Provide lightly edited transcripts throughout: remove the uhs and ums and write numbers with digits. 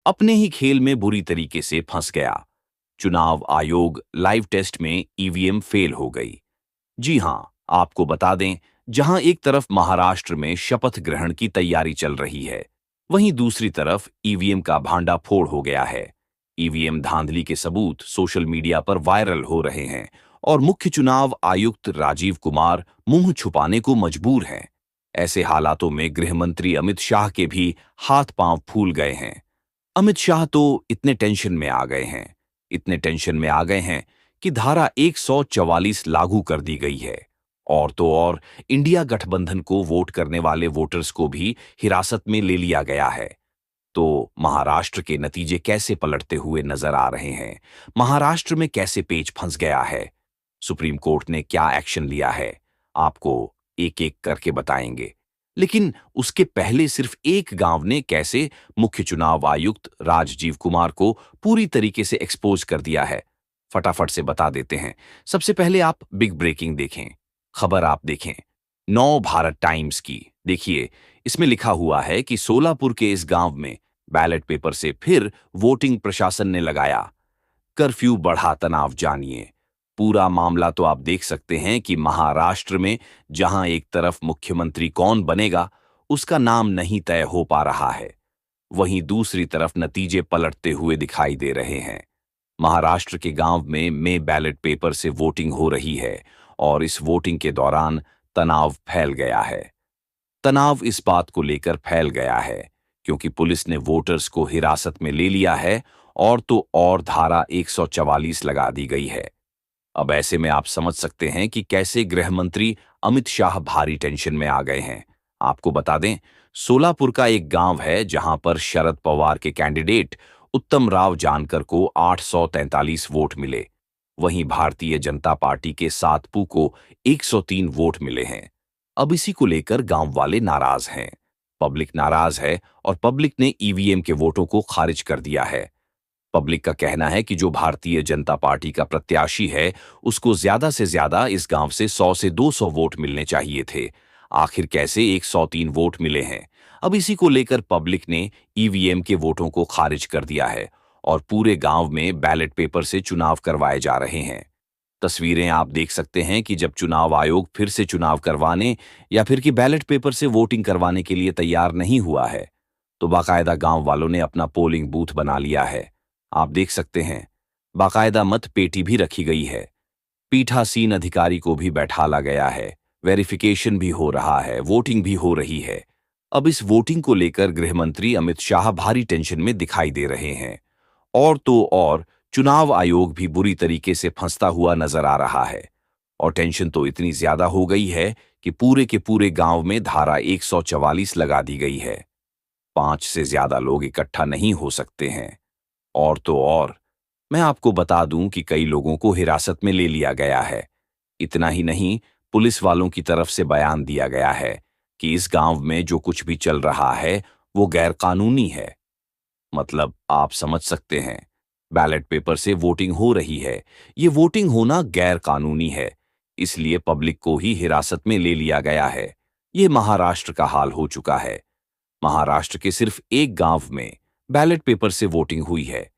अपने ही खेल में बुरी तरीके से फंस गया। चुनाव आयोग लाइव टेस्ट में ईवीएम फेल हो गई। जी हां, आपको बता दें, जहां एक तरफ महाराष्ट्र में शपथ ग्रहण की तैयारी चल रही है, वहीं दूसरी तरफ ईवीएम का भांडाफोड़ हो गया है। ईवीएम धांधली के सबूत सोशल मीडिया पर वायरल हो रहे हैं और मुख्य चुनाव आयुक्त राजीव कुमार मुंह छुपाने को मजबूर हैं। ऐसे हालातों में गृह मंत्री अमित शाह के भी हाथ पांव फूल गए हैं। अमित शाह तो इतने टेंशन में आ गए हैं कि धारा 144 लागू कर दी गई है। और तो और, इंडिया गठबंधन को वोट करने वाले वोटर्स को भी हिरासत में ले लिया गया है। तो महाराष्ट्र के नतीजे कैसे पलटते हुए नजर आ रहे हैं? महाराष्ट्र में कैसे पेच फंस गया है? सुप्रीम कोर्ट ने क्या एक्शन लिया है? आपको एक एक करके बताएंगे। लेकिन उसके पहले सिर्फ एक गांव ने कैसे मुख्य चुनाव आयुक्त राजीव कुमार को पूरी तरीके से एक्सपोज कर दिया है, फटाफट से बता देते हैं। सबसे पहले आप बिग ब्रेकिंग देखें, खबर आप देखें नव भारत टाइम्स की। देखिए, इसमें लिखा हुआ है कि सोलापुर के इस गांव में बैलेट पेपर से फिर वोटिंग प्रशासन ने लगाया। कर्फ्यू बढ़ा तनाव, जानिए पूरा मामला। तो आप देख सकते हैं कि महाराष्ट्र में जहां एक तरफ मुख्यमंत्री कौन बनेगा उसका नाम नहीं तय हो पा रहा है, वहीं दूसरी तरफ नतीजे पलटते हुए दिखाई दे रहे हैं। महाराष्ट्र के गांव में बैलेट पेपर से वोटिंग हो रही है और इस वोटिंग के दौरान तनाव फैल गया है। तनाव इस बात को लेकर फैल गया है क्योंकि पुलिस ने वोटर्स को हिरासत में ले लिया है और तो और धारा 144 लगा दी गई है। अब ऐसे में आप समझ सकते हैं कि कैसे गृह मंत्री अमित शाह भारी टेंशन में आ गए हैं। आपको बता दें, सोलापुर का एक गांव है जहां पर शरद पवार के कैंडिडेट उत्तम राव जानकर को 843 वोट मिले। वहीं भारतीय जनता पार्टी के सातपू को 103 वोट मिले हैं। अब इसी को लेकर गांव वाले नाराज हैं, पब्लिक नाराज है और पब्लिक ने ईवीएम के वोटों को खारिज कर दिया है। पब्लिक का कहना है कि जो भारतीय जनता पार्टी का प्रत्याशी है उसको ज्यादा से ज्यादा इस गांव से 100 से 200 वोट मिलने चाहिए थे। आखिर कैसे 103 वोट मिले हैं? अब इसी को लेकर पब्लिक ने ईवीएम के वोटों को खारिज कर दिया है और पूरे गांव में बैलेट पेपर से चुनाव करवाए जा रहे हैं। तस्वीरें आप देख सकते हैं कि जब चुनाव आयोग फिर से चुनाव करवाने या फिर कि बैलेट पेपर से वोटिंग करवाने के लिए तैयार नहीं हुआ है, तो बाकायदा गांव वालों ने अपना पोलिंग बूथ बना लिया है। आप देख सकते हैं, बाकायदा मत पेटी भी रखी गई है, पीठासीन अधिकारी को भी बैठाला गया है, वेरिफिकेशन भी हो रहा है, वोटिंग भी हो रही है। अब इस वोटिंग को लेकर गृह मंत्री अमित शाह भारी टेंशन में दिखाई दे रहे हैं और तो और चुनाव आयोग भी बुरी तरीके से फंसता हुआ नजर आ रहा है। और टेंशन तो इतनी ज्यादा हो गई है कि पूरे के पूरे गांव में धारा 144 लगा दी गई है। 5 से ज्यादा लोग इकट्ठा नहीं हो सकते हैं। और तो और, मैं आपको बता दूं कि कई लोगों को हिरासत में ले लिया गया है। इतना ही नहीं, पुलिस वालों की तरफ से बयान दिया गया है कि इस गांव में जो कुछ भी चल रहा है वो गैरकानूनी है। मतलब आप समझ सकते हैं, बैलेट पेपर से वोटिंग हो रही है, ये वोटिंग होना गैर कानूनी है, इसलिए पब्लिक को ही हिरासत में ले लिया गया है। ये महाराष्ट्र का हाल हो चुका है। महाराष्ट्र के सिर्फ एक गांव में बैलेट पेपर से वोटिंग हुई है,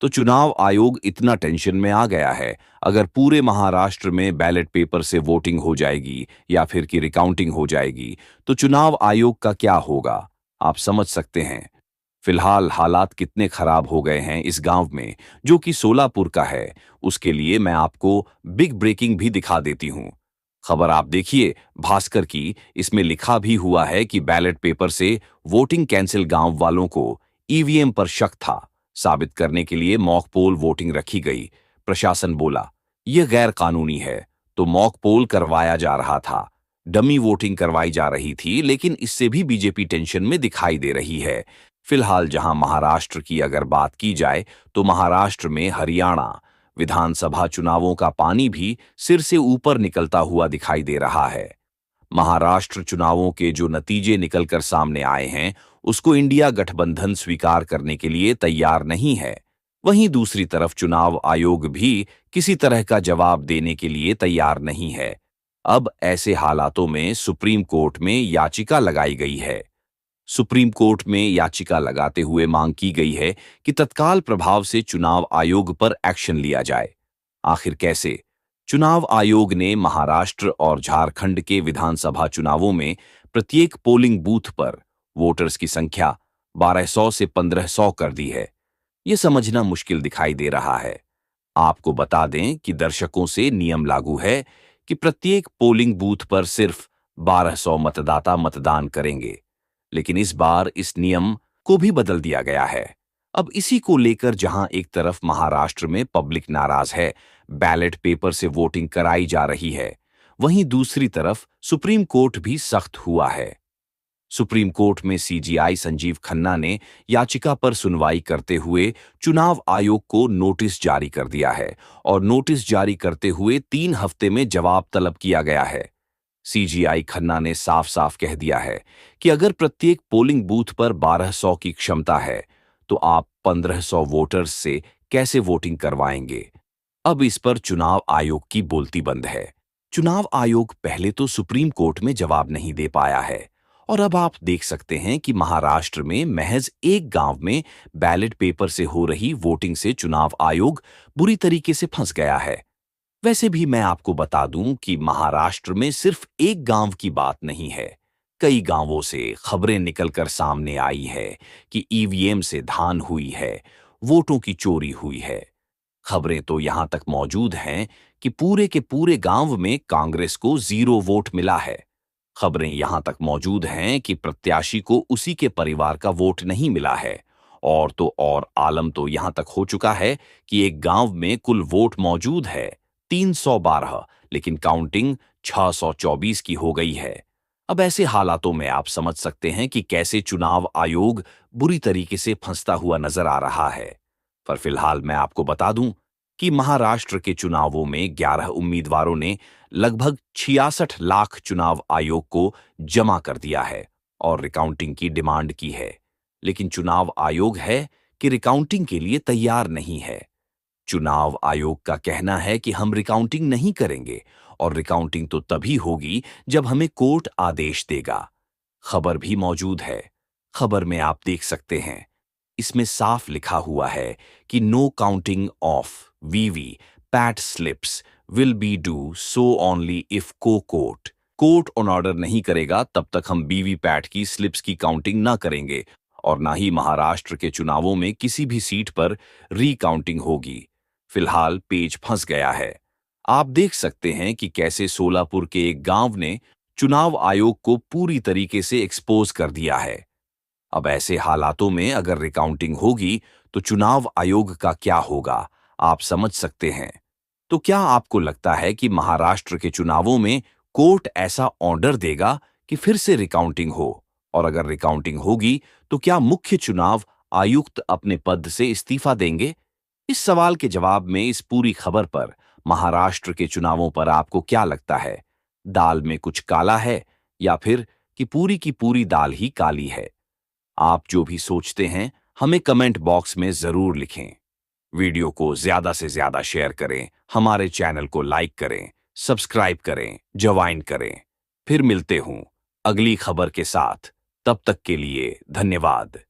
तो चुनाव आयोग इतना टेंशन में आ गया है। अगर पूरे महाराष्ट्र में बैलेट पेपर से वोटिंग हो जाएगी या फिर कि रिकाउंटिंग हो जाएगी तो चुनाव आयोग का क्या होगा, आप समझ सकते हैं। फिलहाल हालात कितने खराब हो गए हैं इस गांव में, जो कि सोलापुर का है। उसके लिए मैं आपको बिग ब्रेकिंग भी दिखा देती हूं। खबर आप देखिए भास्कर की, इसमें लिखा भी हुआ है कि बैलेट पेपर से वोटिंग कैंसिल, गांव वालों को ईवीएम पर शक था, साबित करने के लिए मॉक पोल वोटिंग रखी गई। प्रशासन बोला यह गैर कानूनी है, तो मॉक पोल करवाया जा रहा था, डमी वोटिंग करवाई जा रही थी। लेकिन इससे भी बीजेपी टेंशन में दिखाई दे रही है। फिलहाल जहां महाराष्ट्र की अगर बात की जाए तो महाराष्ट्र में हरियाणा विधानसभा चुनावों का पानी भी सिर से ऊपर निकलता हुआ दिखाई दे रहा है। महाराष्ट्र चुनावों के जो नतीजे निकलकर सामने आए हैं उसको इंडिया गठबंधन स्वीकार करने के लिए तैयार नहीं है। वहीं दूसरी तरफ चुनाव आयोग भी किसी तरह का जवाब देने के लिए तैयार नहीं है। अब ऐसे हालातों में सुप्रीम कोर्ट में याचिका लगाई गई है। सुप्रीम कोर्ट में याचिका लगाते हुए मांग की गई है कि तत्काल प्रभाव से चुनाव आयोग पर एक्शन लिया जाए। आखिर कैसे? चुनाव आयोग ने महाराष्ट्र और झारखंड के विधानसभा चुनावों में प्रत्येक पोलिंग बूथ पर वोटर्स की संख्या 1200 से 1500 कर दी है। यह समझना मुश्किल दिखाई दे रहा है। आपको बता दें कि दर्शकों से नियम लागू है कि प्रत्येक पोलिंग बूथ पर सिर्फ 1200 मतदाता मतदान करेंगे। लेकिन इस बार इस नियम को भी बदल दिया गया है। अब इसी को लेकर जहां एक तरफ महाराष्ट्र में पब्लिक नाराज है, बैलेट पेपर से वोटिंग कराई जा रही है, वहीं दूसरी तरफ सुप्रीम कोर्ट भी सख्त हुआ है। सुप्रीम कोर्ट में सीजीआई संजीव खन्ना ने याचिका पर सुनवाई करते हुए चुनाव आयोग को नोटिस जारी कर दिया है और नोटिस जारी करते हुए 3 हफ्ते में जवाब तलब किया गया है। सीजीआई खन्ना ने साफ साफ कह दिया है कि अगर प्रत्येक पोलिंग बूथ पर 1200 की क्षमता है, तो आप 1500 वोटर्स से कैसे वोटिंग करवाएंगे? अब इस पर चुनाव आयोग की बोलती बंद है। चुनाव आयोग पहले तो सुप्रीम कोर्ट में जवाब नहीं दे पाया है और अब आप देख सकते हैं कि महाराष्ट्र में महज एक गांव में बैलेट पेपर से हो रही वोटिंग से चुनाव आयोग बुरी तरीके से फंस गया है। वैसे भी मैं आपको बता दूं कि महाराष्ट्र में सिर्फ एक गांव की बात नहीं है। कई गांवों से खबरें निकलकर सामने आई है कि ईवीएम से धान हुई है, वोटों की चोरी हुई है। खबरें तो यहां तक मौजूद हैं कि पूरे के पूरे गांव में कांग्रेस को 0 वोट मिला है। खबरें यहां तक मौजूद हैं कि प्रत्याशी को उसी के परिवार का वोट नहीं मिला है। और तो और आलम तो यहां तक हो चुका है कि एक गांव में कुल वोट मौजूद है 312, लेकिन काउंटिंग 624 की हो गई है। अब ऐसे हालातों में आप समझ सकते हैं कि कैसे चुनाव आयोग बुरी तरीके से फंसता हुआ नजर आ रहा है। पर फिलहाल मैं आपको बता दूं कि महाराष्ट्र के चुनावों में 11 उम्मीदवारों ने लगभग 66 लाख चुनाव आयोग को जमा कर दिया है और रिकाउंटिंग की डिमांड की है। लेकिन चुनाव आयोग है कि रिकाउंटिंग के लिए तैयार नहीं है। चुनाव आयोग का कहना है कि हम रिकाउंटिंग नहीं करेंगे और रिकाउंटिंग तो तभी होगी जब हमें कोर्ट आदेश देगा। खबर भी मौजूद है। खबर में आप देख सकते हैं, इसमें साफ लिखा हुआ है कि no counting of VVPAT slips will be do so only if court on order नहीं करेगा, तब तक हम बीवी पैट की स्लिप्स की काउंटिंग ना करेंगे और ना ही महाराष्ट्र के चुनावों में किसी भी सीट पर रीकाउंटिंग होगी। फिलहाल पेज फंस गया है। आप देख सकते हैं कि कैसे सोलापुर के एक गांव ने चुनाव आयोग को पूरी तरीके से एक्सपोज कर दिया है। अब ऐसे हालातों में अगर रिकाउंटिंग होगी तो चुनाव आयोग का क्या होगा, आप समझ सकते हैं। तो क्या आपको लगता है कि महाराष्ट्र के चुनावों में कोर्ट ऐसा ऑर्डर देगा कि फिर से रिकाउंटिंग हो? और अगर रिकाउंटिंग होगी तो क्या मुख्य चुनाव आयुक्त अपने पद से इस्तीफा देंगे? इस सवाल के जवाब में इस पूरी खबर पर, महाराष्ट्र के चुनावों पर आपको क्या लगता है? दाल में कुछ काला है या फिर कि पूरी की पूरी दाल ही काली है? आप जो भी सोचते हैं हमें कमेंट बॉक्स में जरूर लिखें। वीडियो को ज्यादा से ज्यादा शेयर करें, हमारे चैनल को लाइक करें, सब्सक्राइब करें, ज्वाइन करें। फिर मिलते हूं अगली खबर के साथ। तब तक के लिए धन्यवाद।